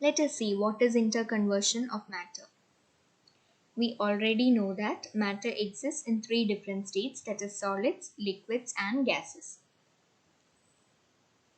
Let us see what is interconversion of matter. We already know that matter exists in three different states, that is solids, liquids and gases.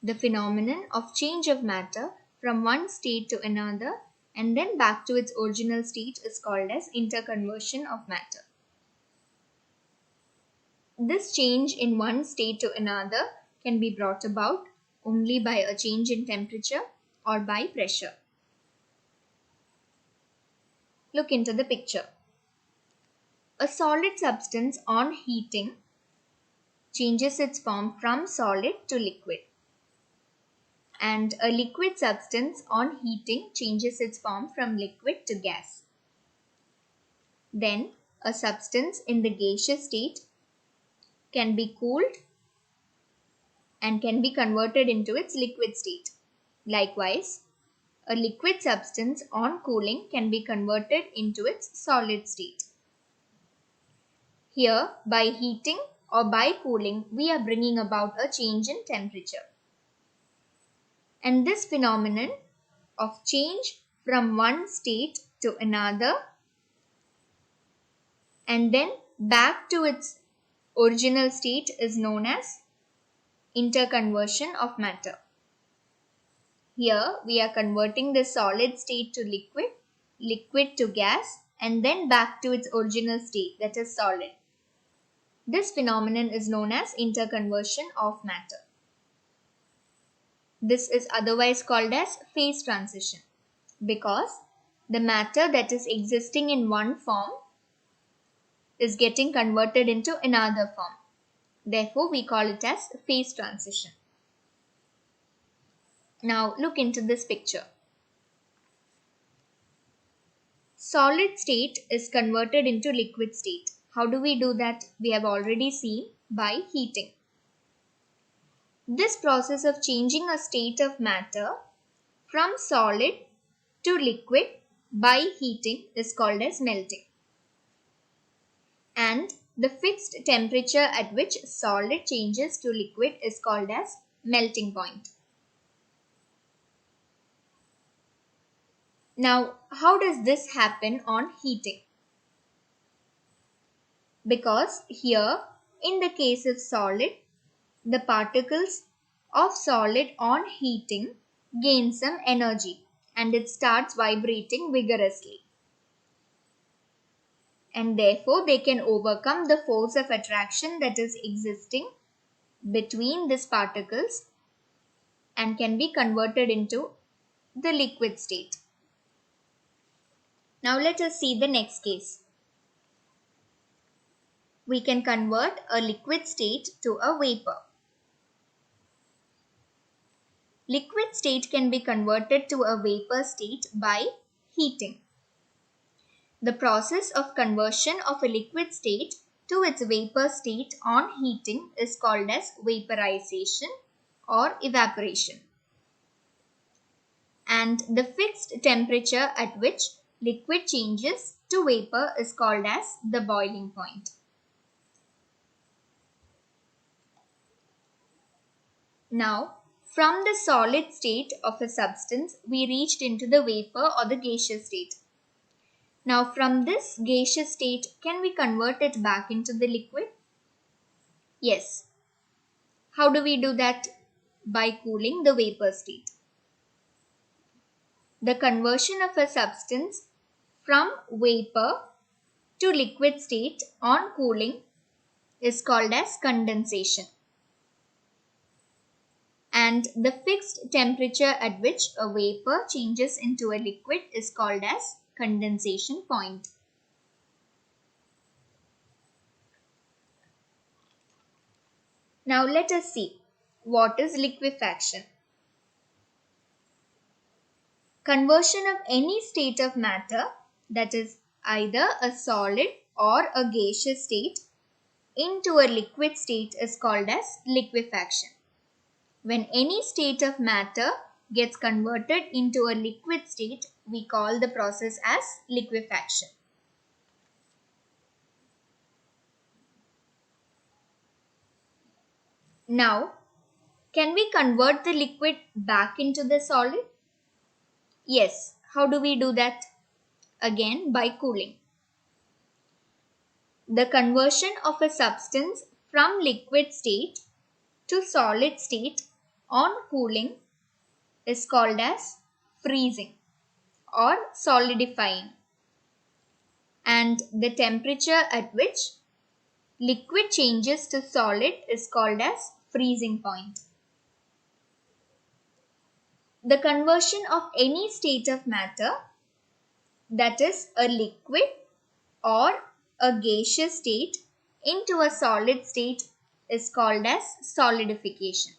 The phenomenon of change of matter from one state to another and then back to its original state is called as interconversion of matter. This change in one state to another can be brought about only by a change in temperature or by pressure. Look into the picture. A solid substance on heating changes its form from solid to liquid. And a liquid substance on heating changes its form from liquid to gas. Then a substance in the gaseous state can be cooled and can be converted into its liquid state. Likewise, a liquid substance on cooling can be converted into its solid state. Here, by heating or by cooling, we are bringing about a change in temperature. And this phenomenon of change from one state to another and then back to its original state is known as interconversion of matter. Here we are converting the solid state to liquid, liquid to gas and then back to its original state, that is solid. This phenomenon is known as interconversion of matter. This is otherwise called as phase transition because the matter that is existing in one form is getting converted into another form. Therefore, we call it as phase transition. Now, look into this picture. Solid state is converted into liquid state. How do we do that? We have already seen by heating. This process of changing a state of matter from solid to liquid by heating is called as melting. And the fixed temperature at which solid changes to liquid is called as melting point. Now, how does this happen on heating? Because here, in the case of solid, the particles of solid on heating gain some energy and it starts vibrating vigorously. And therefore, they can overcome the force of attraction that is existing between these particles and can be converted into the liquid state. Now let us see the next case. We can convert a liquid state to a vapor. Liquid state can be converted to a vapor state by heating. The process of conversion of a liquid state to its vapor state on heating is called as vaporization or evaporation. And the fixed temperature at which liquid changes to vapor is called as the boiling point. Now, from the solid state of a substance, we reached into the vapor or the gaseous state. Now, from this gaseous state, can we convert it back into the liquid? Yes. How do we do that? By cooling the vapor state. The conversion of a substance from vapor to liquid state on cooling is called as condensation. And the fixed temperature at which a vapor changes into a liquid is called as condensation point. Now let us see what is liquefaction. Conversion of any state of matter, that is either a solid or a gaseous state, into a liquid state is called as liquefaction. When any state of matter gets converted into a liquid state, we call the process as liquefaction. Now, can we convert the liquid back into the solid? Yes, how do we do that? Again, by cooling. The conversion of a substance from liquid state to solid state on cooling is called as freezing or solidifying, and the temperature at which liquid changes to solid is called as freezing point. The conversion of any state of matter, that is a liquid or a gaseous state, into a solid state is called as solidification.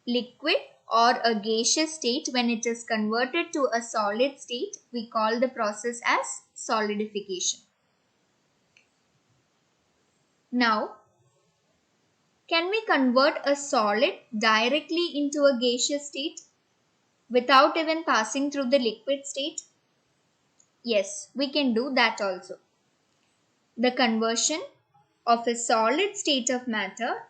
Liquid or a gaseous state, when it is converted to a solid state, we call the process as solidification. Now, can we convert a solid directly into a gaseous state without even passing through the liquid state? Yes, we can do that also. The conversion of a solid state of matter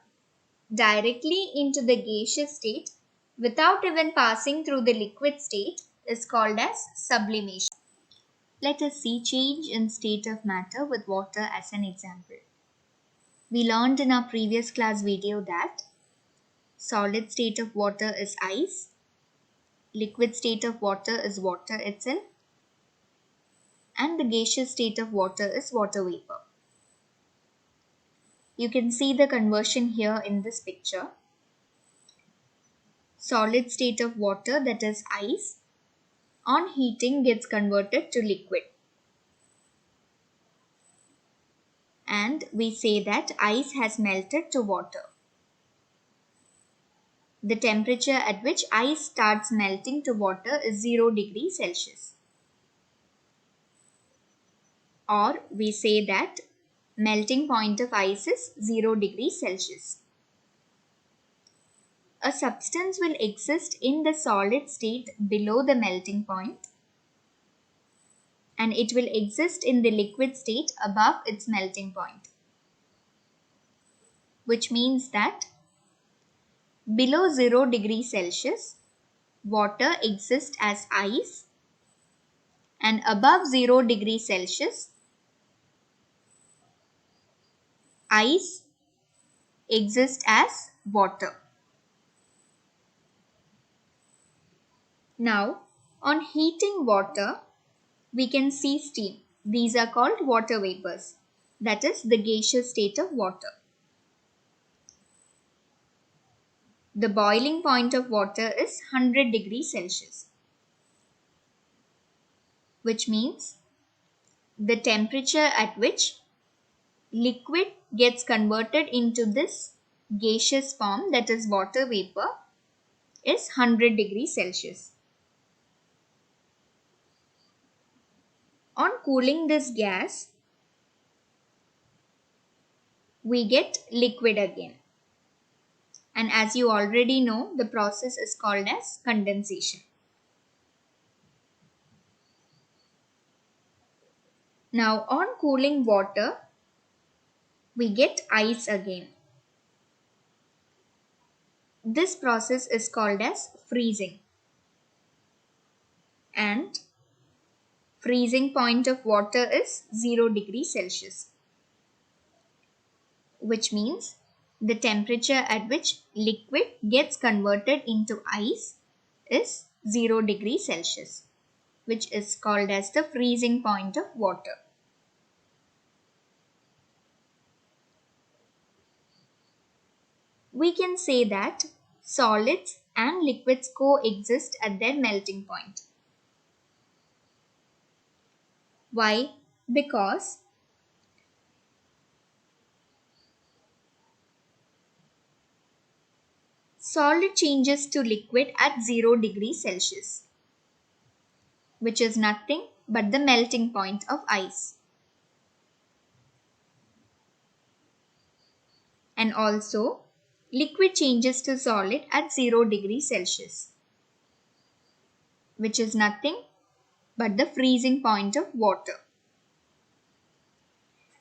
directly into the gaseous state without even passing through the liquid state is called as sublimation. Let us see change in state of matter with water as an example. We learned in our previous class video that solid state of water is ice, liquid state of water is water itself, and the gaseous state of water is water vapor. You can see the conversion here in this picture. Solid state of water, that is ice, on heating gets converted to liquid. And we say that ice has melted to water. The temperature at which ice starts melting to water is 0 degrees Celsius. Or we say that melting point of ice is 0 degrees Celsius. A substance will exist in the solid state below the melting point, and it will exist in the liquid state above its melting point. Which means that below 0 degrees Celsius, water exists as ice, and above 0 degrees Celsius, ice exists as water. Now, on heating water, we can see steam. These are called water vapors. That is the gaseous state of water. The boiling point of water is 100 degrees Celsius, which means the temperature at which liquid gets converted into this gaseous form, that is water vapor, is 100 degrees Celsius. On cooling this gas, we get liquid again. And as you already know, the process is called as condensation. Now, on cooling water, we get ice again. This process is called as freezing. And freezing point of water is 0 degrees Celsius, which means the temperature at which liquid gets converted into ice is 0 degrees Celsius, which is called as the freezing point of water. We can say that solids and liquids coexist at their melting point. Why? Because solid changes to liquid at 0 degrees Celsius, which is nothing but the melting point of ice. And also, liquid changes to solid at 0 degrees Celsius, which is nothing but the freezing point of water.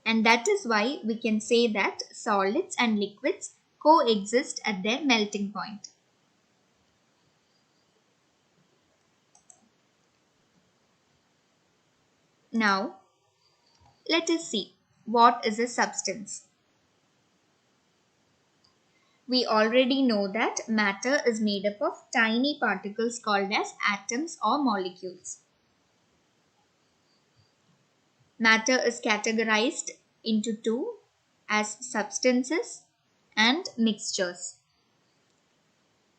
And that is why we can say that solids and liquids coexist at their melting point. Now, let us see what is a substance. We already know that matter is made up of tiny particles called as atoms or molecules. Matter is categorized into two as substances and mixtures.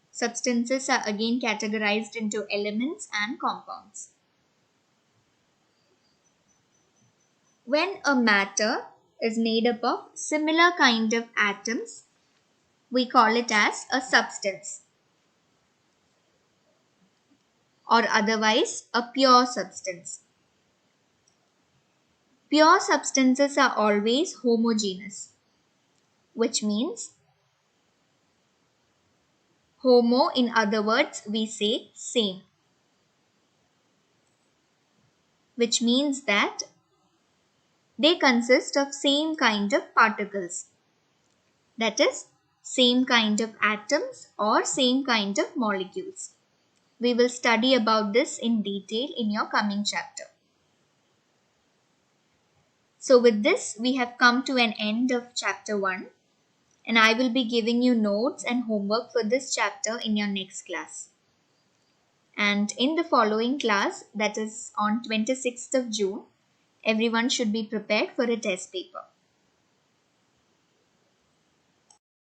Substances are again categorized into elements and compounds. When a matter is made up of similar kind of atoms, we call it as a substance, or otherwise a pure substance. Pure substances are always homogeneous, which means homo, in other words, we say same, which means that they consist of same kind of particles, that is, same kind of atoms or same kind of molecules. We will study about this in detail in your coming chapter. So with this, we have come to an end of chapter 1, and I will be giving you notes and homework for this chapter in your next class. And in the following class, that is on 26th of June, everyone should be prepared for a test paper.